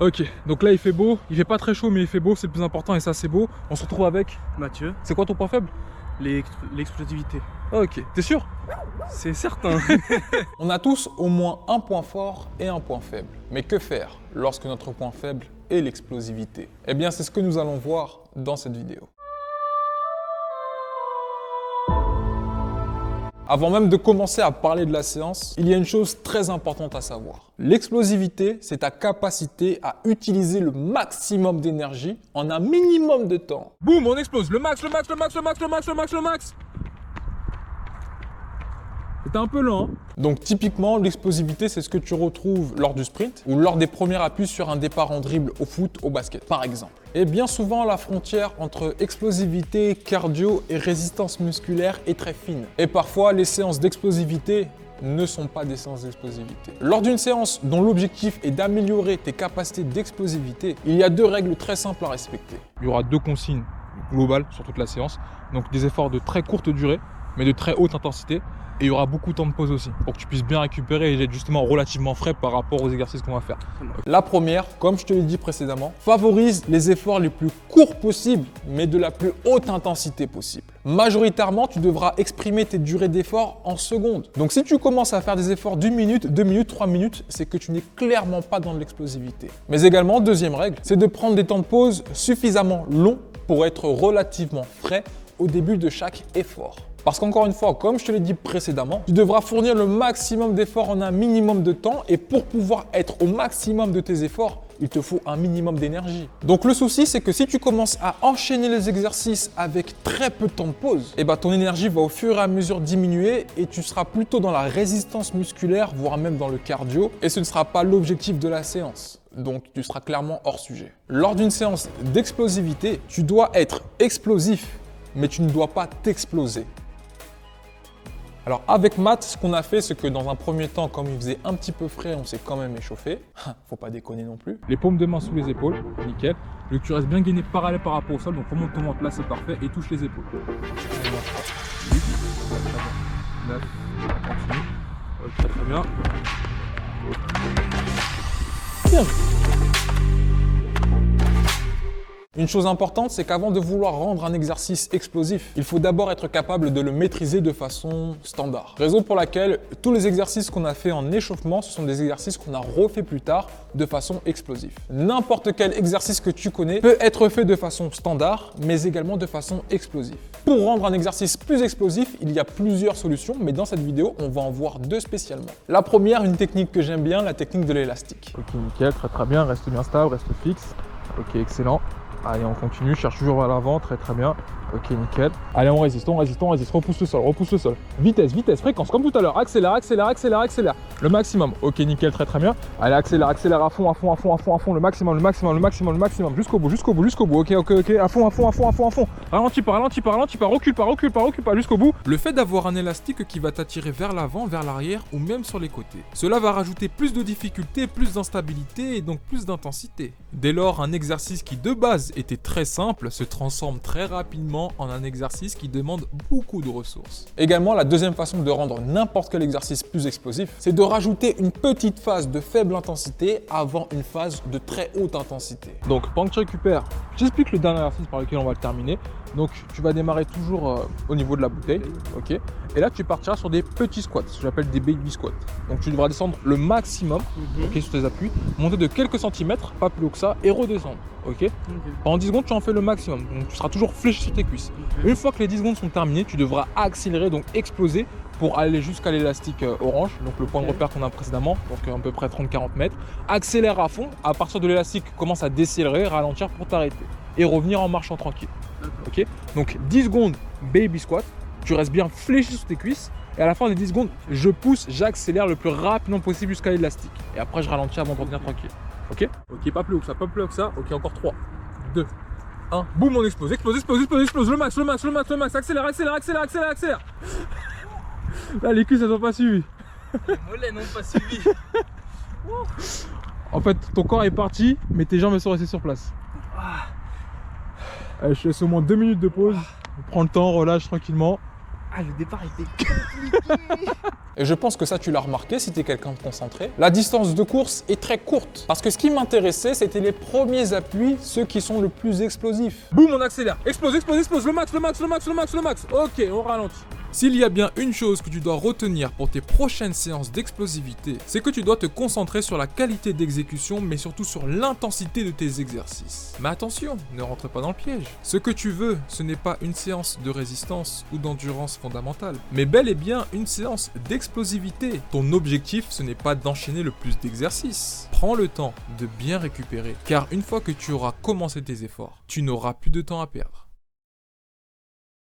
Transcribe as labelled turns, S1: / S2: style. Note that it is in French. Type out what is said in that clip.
S1: Ok, donc là il fait beau, il fait pas très chaud mais il fait beau, c'est le plus important et ça c'est beau. On se retrouve avec
S2: Mathieu,
S1: C'est quoi ton point faible?
S2: l'explosivité.
S1: Ok, t'es sûr?
S2: C'est certain.
S3: On a tous au moins un point fort et un point faible. Mais que faire lorsque notre point faible est l'explosivité? Eh bien, c'est ce que nous allons voir dans cette vidéo. Avant même de commencer à parler de la séance, il y a une chose très importante à savoir. L'explosivité, c'est ta capacité à utiliser le maximum d'énergie en un minimum de temps.
S1: Boum, on explose, le max, le max, le max, le max, le max, le max, le max. C'était un peu lent. Hein.
S3: Donc typiquement, l'explosivité, c'est ce que tu retrouves lors du sprint ou lors des premiers appuis sur un départ en dribble au foot, au basket, par exemple. Et bien souvent, la frontière entre explosivité, cardio et résistance musculaire est très fine. Et parfois, les séances d'explosivité ne sont pas des séances d'explosivité. Lors d'une séance dont l'objectif est d'améliorer tes capacités d'explosivité, il y a deux règles très simples à respecter.
S1: Il y aura deux consignes globales sur toute la séance. Donc des efforts de très courte durée, mais de très haute intensité. Et il y aura beaucoup de temps de pause aussi, pour que tu puisses bien récupérer et être justement relativement frais par rapport aux exercices qu'on va faire.
S3: La première, comme je te l'ai dit précédemment, favorise les efforts les plus courts possibles, mais de la plus haute intensité possible. Majoritairement, tu devras exprimer tes durées d'effort en secondes. Donc si tu commences à faire des efforts d'1 minute, 2 minutes, 3 minutes, c'est que tu n'es clairement pas dans l'explosivité. Mais également, deuxième règle, c'est de prendre des temps de pause suffisamment longs pour être relativement frais au début de chaque effort. Parce qu'encore une fois, comme je te l'ai dit précédemment, tu devras fournir le maximum d'efforts en un minimum de temps et pour pouvoir être au maximum de tes efforts, il te faut un minimum d'énergie. Donc le souci, c'est que si tu commences à enchaîner les exercices avec très peu de temps de pause, ton énergie va au fur et à mesure diminuer et tu seras plutôt dans la résistance musculaire, voire même dans le cardio, et ce ne sera pas l'objectif de la séance. Donc tu seras clairement hors sujet. Lors d'une séance d'explosivité, tu dois être explosif, mais tu ne dois pas t'exploser. Alors avec Matt, ce qu'on a fait, c'est que dans un premier temps, comme il faisait un petit peu frais, on s'est quand même échauffé. Faut pas déconner non plus.
S1: Les paumes de main sous les épaules, nickel. Le cul reste bien gainé parallèle par rapport au sol, donc remonte ton ventre là, c'est parfait, et touche les épaules. 8, 9, continue. Très très bien.
S3: Bien. Une chose importante, c'est qu'avant de vouloir rendre un exercice explosif, il faut d'abord être capable de le maîtriser de façon standard. Raison pour laquelle tous les exercices qu'on a fait en échauffement, ce sont des exercices qu'on a refait plus tard de façon explosive. N'importe quel exercice que tu connais peut être fait de façon standard, mais également de façon explosive. Pour rendre un exercice plus explosif, il y a plusieurs solutions, mais dans cette vidéo, on va en voir deux spécialement. La première, une technique que j'aime bien, la technique de l'élastique.
S1: Ok, nickel, très très bien, reste bien stable, reste fixe. Ok, excellent. Allez, on continue, cherche toujours vers l'avant, très très bien. Ok, nickel. Allez, on résiste, repousse le sol, repousse le sol. Vitesse, vitesse, fréquence, comme tout à l'heure. Accélère, accélère, accélère, accélère. Le maximum. Ok, nickel, très très bien. Allez, accélère, accélère à fond, à fond, à fond, à fond, à fond. Le maximum, le maximum, le maximum, le maximum. Jusqu'au bout, jusqu'au bout, jusqu'au bout. Ok, ok, ok. À fond, à fond, à fond, à fond, à fond. Ralentis pas, ralentis pas, ralentis pas. Recule pas, recule pas, recule pas, jusqu'au bout. Le fait d'avoir un élastique qui va t'attirer vers l'avant, vers l'arrière ou même sur les côtés. Cela va rajouter plus de difficulté, plus d'instabilité et donc plus d'intensité. Dès lors, un exercice qui de base était très simple se transforme très rapidement en un exercice qui demande beaucoup de ressources.
S3: Également, la deuxième façon de rendre n'importe quel exercice plus explosif, c'est de rajouter une petite phase de faible intensité avant une phase de très haute intensité.
S1: Donc, pendant que tu récupères, j'explique le dernier exercice par lequel on va le terminer. Donc, tu vas démarrer toujours au niveau de la bouteille, ok. Et là, tu partiras sur des petits squats, ce que j'appelle des baby squats. Donc, tu devras descendre le maximum, ok, sur tes appuis, monter de quelques centimètres, pas plus haut que ça, et redescendre, ok. Pendant 10 secondes, tu en fais le maximum. Donc, tu seras toujours fléchi sur tes cuisses. Une fois que les 10 secondes sont terminées, tu devras accélérer, donc exploser pour aller jusqu'à l'élastique orange, donc le point de repère qu'on a précédemment, donc à peu près 30-40 mètres. Accélère à fond, à partir de l'élastique, commence à décélérer, ralentir pour t'arrêter et revenir en marchant tranquille. Ok, donc 10 secondes baby squat, tu restes bien fléchi sur tes cuisses et à la fin des 10 secondes, je pousse, j'accélère le plus rapidement possible jusqu'à l'élastique et après je ralentis avant de revenir tranquille. Ok, ok, pas plus haut que ça, pas plus haut que ça. Ok, encore 3, 2, 1, boum, on explose, explose, explose, explose, explose, le max, le max, le max, le max, accélère, accélère, accélère, accélère, accélère. Là, les cuisses, elles n'ont pas suivi.
S2: Les mollets n'ont pas suivi.
S1: En fait, ton corps est parti, mais tes jambes sont restées sur place. Allez, je te laisse au moins 2 minutes de pause. Prends le temps, relâche tranquillement.
S2: Ah, le départ était compliqué.
S3: Et je pense que ça, tu l'as remarqué si tu es quelqu'un de concentré. La distance de course est très courte. Parce que ce qui m'intéressait, c'était les premiers appuis, ceux qui sont le plus explosifs.
S1: Boum, on accélère. Explose, explose, explose. Le max, le max, le max, le max, le max. Ok, on ralentit. S'il y a bien une chose que tu dois retenir pour tes prochaines séances d'explosivité, c'est que tu dois te concentrer sur la qualité d'exécution, mais surtout sur l'intensité de tes exercices. Mais attention, ne rentre pas dans le piège. Ce que tu veux, ce n'est pas une séance de résistance ou d'endurance fondamentale, mais bel et bien une séance d'explosivité. Ton objectif, ce n'est pas d'enchaîner le plus d'exercices. Prends le temps de bien récupérer, car une fois que tu auras commencé tes efforts, tu n'auras plus de temps à perdre.